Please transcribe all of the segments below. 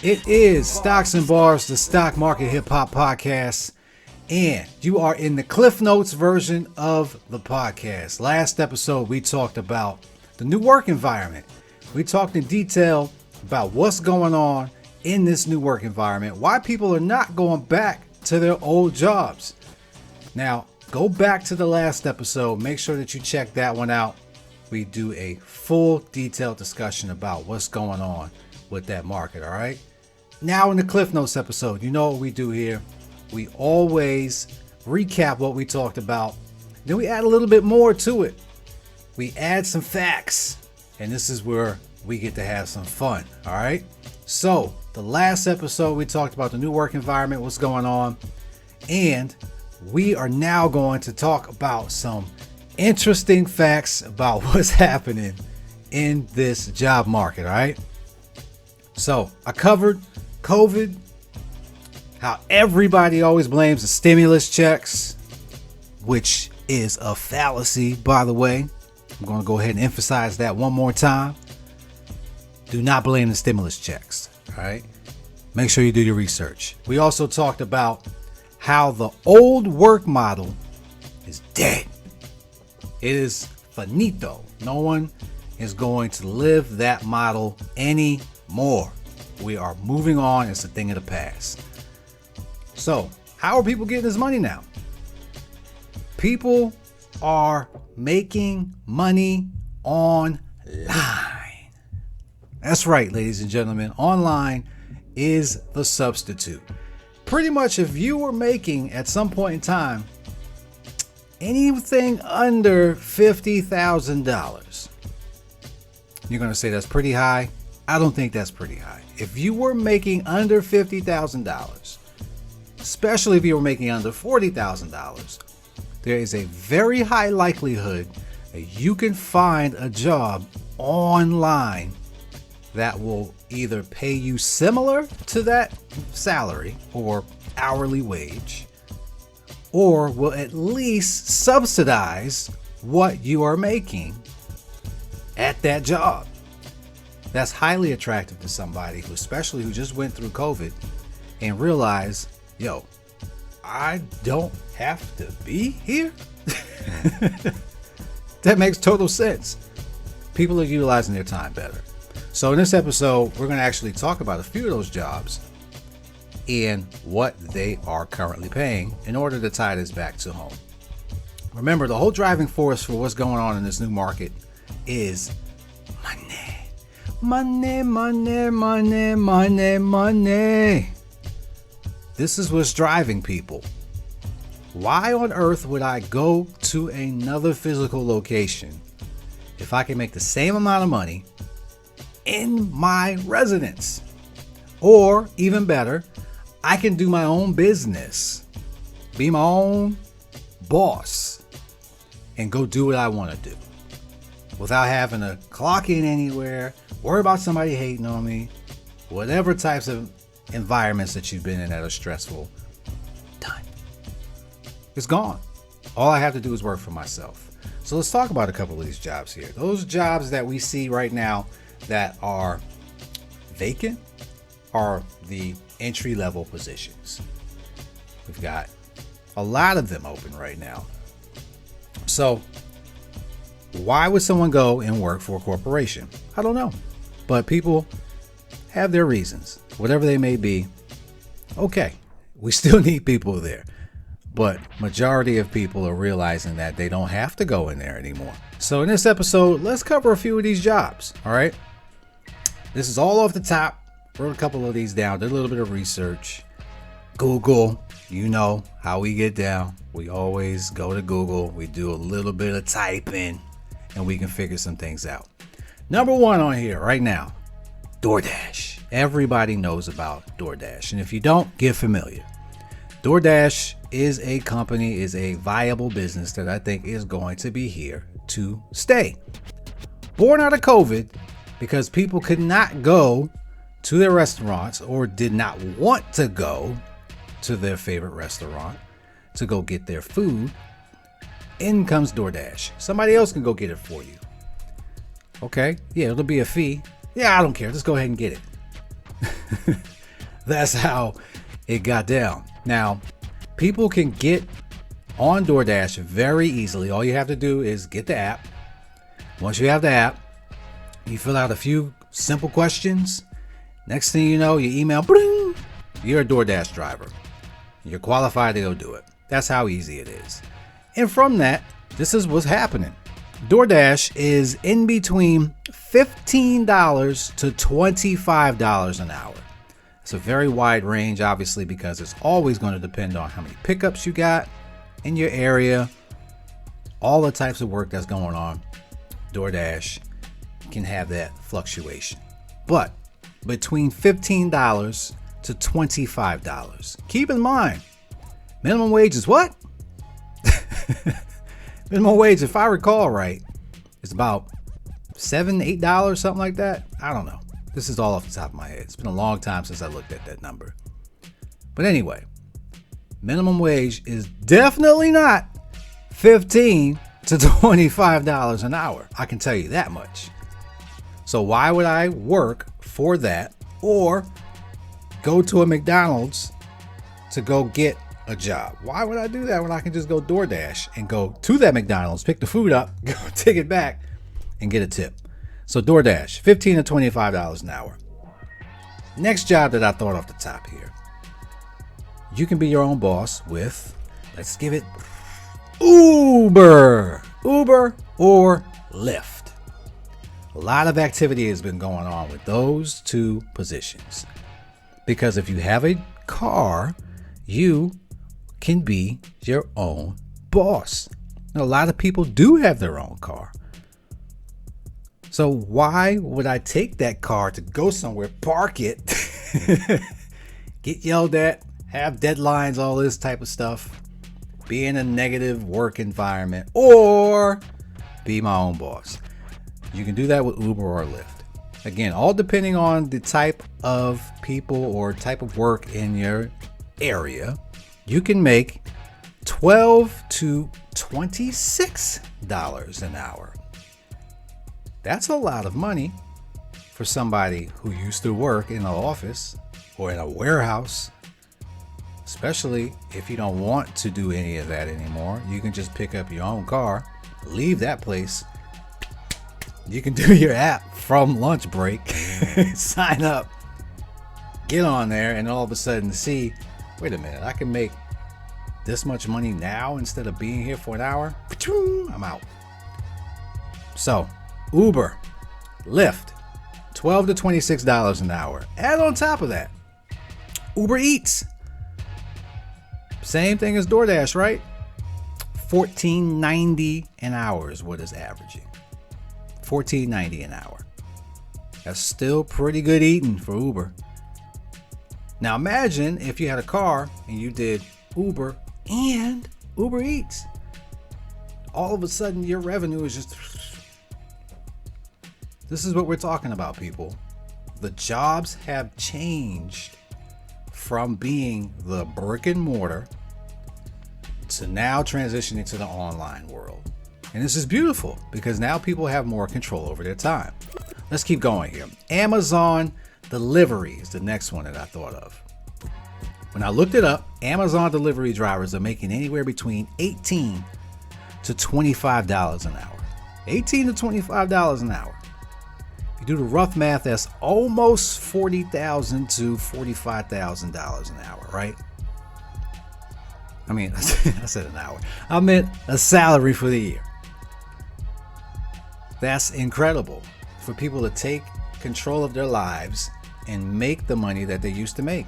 It is Stocks and Bars, the Stock Market Hip Hop Podcast, and you are in the Cliff Notes version of the podcast. Last episode, we talked about the new work environment. We talked in detail about what's going on in this new work environment, why people are not going back to their old jobs. Now, go back to the last episode. Make sure that you check that one out. We do a full detailed discussion about what's going on with that market, all right? Now in the Cliff Notes episode, you know what we do here. We always recap what we talked about. Then we add a little bit more to it. We add some facts. And this is where we get to have some fun, all right? So, the last episode, we talked about the new work environment, what's going on. And we are now going to talk about some interesting facts about what's happening in this job market, all right? So, I covered COVID, how everybody always blames the stimulus checks, which is a fallacy, by the way. I'm going to go ahead and emphasize that one more time. Do not blame the stimulus checks, all right? Make sure you do your research. We also talked about how the old work model is dead. It is finito. No one is going to live that model anymore. We are moving on. It's a thing of the past. So, how are people getting this money now? People are making money online. That's right, ladies and gentlemen. Online is the substitute. Pretty much if you were making at some point in time anything under $50,000, you're going to say that's pretty high. I don't think that's pretty high. If you were making under $50,000, especially if you were making under $40,000, there is a very high likelihood that you can find a job online that will either pay you similar to that salary or hourly wage, or will at least subsidize what you are making at that job. That's highly attractive to somebody who, especially who just went through COVID and realized, yo, I don't have to be here. That makes total sense. People are utilizing their time better. So in this episode, we're going to actually talk about a few of those jobs and what they are currently paying in order to tie this back to home. Remember, the whole driving force for what's going on in this new market is money. Money, money, money, money, money. This is what's driving people. Why on earth would I go to another physical location if I can make the same amount of money in my residence? Or even better, I can do my own business, be my own boss, and go do what I want to do without having to clock in anywhere, worry about somebody hating on me, whatever types of environments that you've been in that are stressful. Done. It's gone. All I have to do is work for myself. So let's talk about a couple of these jobs here. Those jobs that we see right now that are vacant are the entry-level positions. We've got a lot of them open right now. So why would someone go and work for a corporation? I don't know. But people have their reasons, whatever they may be. Okay, we still need people there. But majority of people are realizing that they don't have to go in there anymore. So in this episode, let's cover a few of these jobs, all right? This is all off the top. Wrote a couple of these down, did a little bit of research. Google, you know how we get down. We always go to Google. We do a little bit of typing and we can figure some things out. Number one on here right now, Doordash. Everybody knows about Doordash. And if you don't, get familiar. Doordash is a company, is a viable business that I think is going to be here to stay. Born out of COVID, because people could not go to their restaurants or did not want to go to their favorite restaurant to go get their food. In comes Doordash. Somebody else can go get it for you. Okay, yeah, it'll be a fee. Yeah, I don't care. Just go ahead and get it. That's how it got down. Now, people can get on DoorDash very easily. All you have to do is get the app. Once you have the app, you fill out a few simple questions. Next thing you know, your email, bling, you're a DoorDash driver. You're qualified to go do it. That's how easy it is. And from that, this is what's happening. DoorDash is in between $15 to $25 an hour. It's a very wide range, obviously, because it's always going to depend on how many pickups you got in your area, all the types of work that's going on. DoorDash can have that fluctuation. But between $15 to $25. Keep in mind, minimum wage is what? Minimum wage, if I recall right, is about $7, $8, something like that. I don't know. This is all off the top of my head. It's been a long time since I looked at that number. But anyway, minimum wage is definitely not $15 to $25 an hour. I can tell you that much. So why would I work for that or go to a McDonald's to go get a job? Why would I do that when I can just go DoorDash and go to that McDonald's, pick the food up, go take it back, and get a tip? So DoorDash, $15 to $25 an hour. Next job that I thought off the top here. You can be your own boss with, let's give it, Uber or Lyft. A lot of activity has been going on with those two positions. Because if you have a car, you can be your own boss. And a lot of people do have their own car. So why would I take that car to go somewhere, park it, get yelled at, have deadlines, all this type of stuff, be in a negative work environment, or be my own boss? You can do that with Uber or Lyft. Again, all depending on the type of people or type of work in your area. You can make $12 to $26 an hour. That's a lot of money for somebody who used to work in an office or in a warehouse. Especially if you don't want to do any of that anymore. You can just pick up your own car, leave that place. You can do your app from lunch break, sign up, get on there, and all of a sudden see, wait a minute, I can make this much money now instead of being here for an hour. I'm out. So Uber, Lyft, $12 to $26 an hour. And on top of that, Uber Eats. Same thing as DoorDash, right? $14.90 an hour is what it's averaging. $14.90 an hour. That's still pretty good eating for Uber. Now imagine if you had a car and you did Uber and Uber Eats. All of a sudden your revenue is just... This is what we're talking about, people. The jobs have changed from being the brick and mortar to now transitioning to the online world. And this is beautiful because now people have more control over their time. Let's keep going here. Amazon Deliveries, the next one that I thought of. When I looked it up, Amazon delivery drivers are making anywhere between $18 to $25 an hour. $18 to $25 an hour. If you do the rough math, that's almost $40,000 to $45,000 an hour, right? I mean, I said an hour. I meant a salary for the year. That's incredible for people to take control of their lives and make the money that they used to make.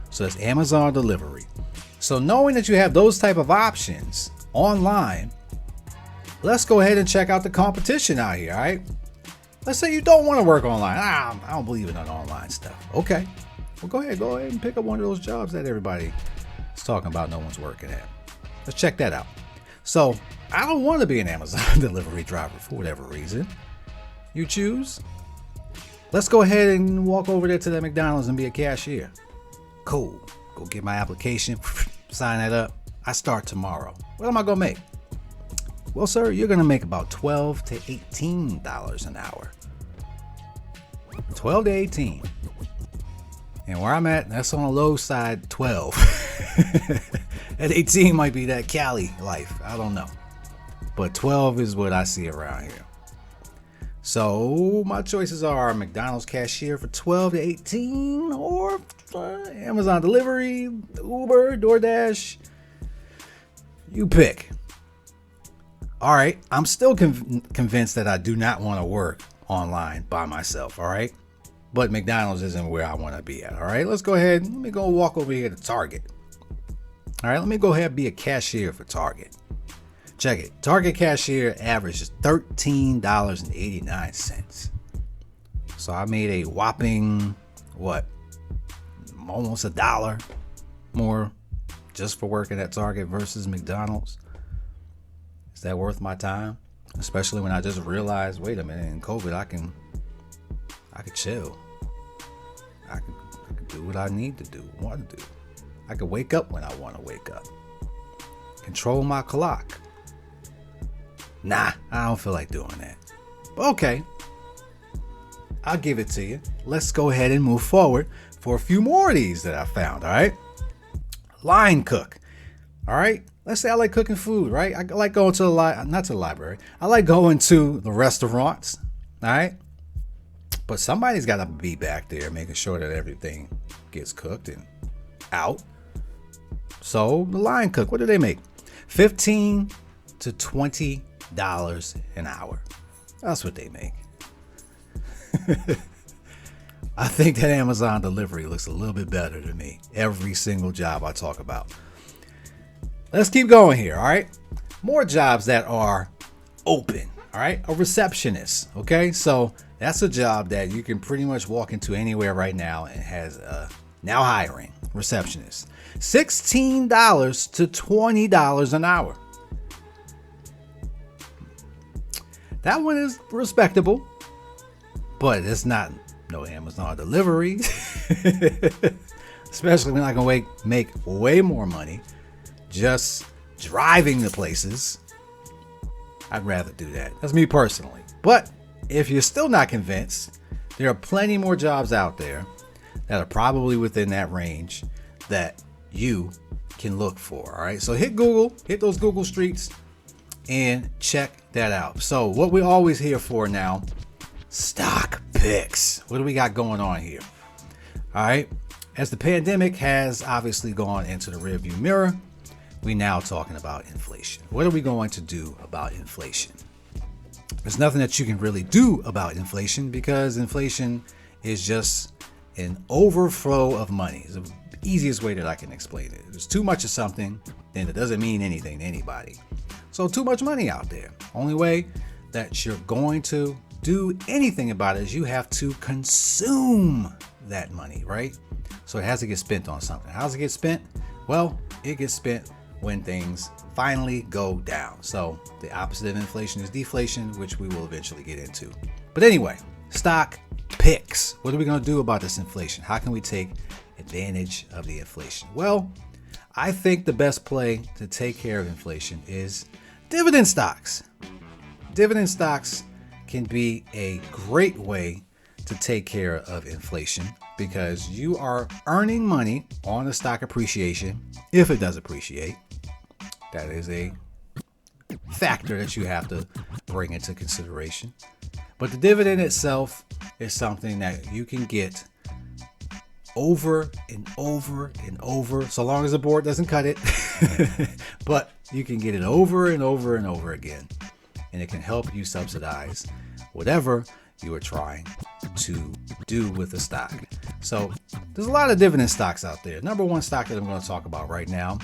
So that's Amazon delivery. So knowing that you have those type of options online, let's go ahead and check out the competition out here, all right? Let's say you don't want to work online. I don't believe in that online stuff. Okay. Well, go ahead and pick up one of those jobs that everybody is talking about no one's working at. Let's check that out. So I don't want to be an Amazon delivery driver for whatever reason. You choose. Let's go ahead and walk over there to that McDonald's and be a cashier. Cool. Go get my application, sign that up. I start tomorrow. What am I going to make? Well, sir, you're going to make about $12 to $18 an hour. 12 to 18. And where I'm at, that's on the low side, 12. At 18 might be that Cali life. I don't know. But 12 is what I see around here. So my choices are McDonald's cashier for 12 to 18 or Amazon delivery, Uber, Doordash. You pick. All right. I'm still convinced that I do not want to work online by myself. All right. But McDonald's isn't where I want to be at. All right. Let's go ahead. Let me go walk over here to Target. All right. Let me go ahead and be a cashier for Target. Check it. Target cashier average is $13.89. So I made a whopping, almost $1 more just for working at Target versus McDonald's. Is that worth my time? Especially when I just realized, wait a minute, in COVID, I can chill. I could do what I need to do, want to do. I could wake up when I want to wake up. Control my clock. Nah, I don't feel like doing that. But okay, I'll give it to you. Let's go ahead and move forward for a few more of these that I found, all right? Line cook, all right? Let's say I like cooking food, right? I like going to not to the library. I like going to the restaurants, all right? But somebody's got to be back there making sure that everything gets cooked and out. So the line cook, what do they make? $15 to $20 an hour. That's what they make. I think that Amazon delivery looks a little bit better to me. Every single job I talk about. Let's keep going here, all right? More jobs that are open, all right? A receptionist, okay? So that's a job that you can pretty much walk into anywhere right now and has now hiring receptionist. $16 to $20 an hour. That one is respectable, but it's not no Amazon delivery. Especially when I can make way more money just driving to places. I'd rather do that. That's me personally. But if you're still not convinced, there are plenty more jobs out there that are probably within that range that you can look for. All right. So hit Google, hit those Google streets and check that out. So what we're always here for now, stock picks. What do we got going on here? All right. As the pandemic has obviously gone into the rearview mirror, we now talking about inflation. What are we going to do about inflation? There's nothing that you can really do about inflation because inflation is just an overflow of money. It's the easiest way that I can explain it. If there's too much of something, then it doesn't mean anything to anybody. So too much money out there. Only way that you're going to do anything about it is you have to consume that money, right? So it has to get spent on something. How does it get spent? Well, it gets spent when things finally go down. So the opposite of inflation is deflation, which we will eventually get into. But anyway, stock picks. What are we going to do about this inflation? How can we take advantage of the inflation? Well, I think the best play to take care of inflation is dividend stocks. Dividend stocks can be a great way to take care of inflation because you are earning money on the stock appreciation if it does appreciate. That is a factor that you have to bring into consideration. But the dividend itself is something that you can get over and over and over, so long as the board doesn't cut it. But you can get it over and over and over again. And it can help you subsidize whatever you are trying to do with the stock. So there's a lot of dividend stocks out there. Number one stock that I'm going to talk about right now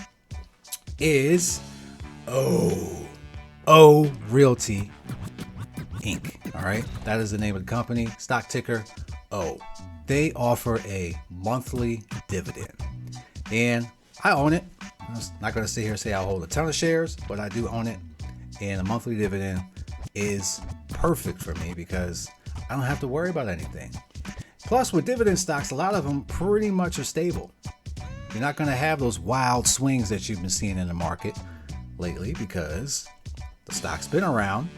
is O Realty Inc. All right. That is the name of the company. Stock ticker O. They offer a monthly dividend. And I own it. I'm not going to sit here and say I hold a ton of shares, but I do own it. And a monthly dividend is perfect for me because I don't have to worry about anything. Plus, with dividend stocks, a lot of them pretty much are stable. You're not going to have those wild swings that you've been seeing in the market lately because The stock's been around,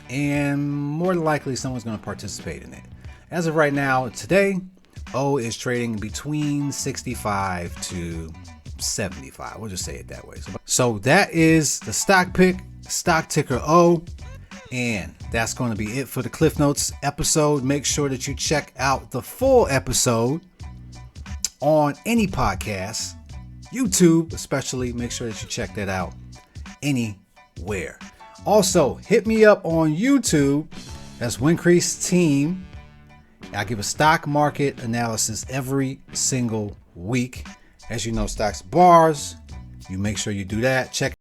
and more than likely someone's going to participate in it. As of right now, today, O is trading between 65 to 75. We'll just say it that way. So that is the stock pick, stock ticker O. And that's going to be it for the Cliff Notes episode. Make sure that you check out the full episode on any podcast, YouTube especially. Make sure that you check that out anywhere. Also, hit me up on YouTube. That's Wincrease Team. I give a stock market analysis every single week. As you know, stocks bars. You make sure you do that. Check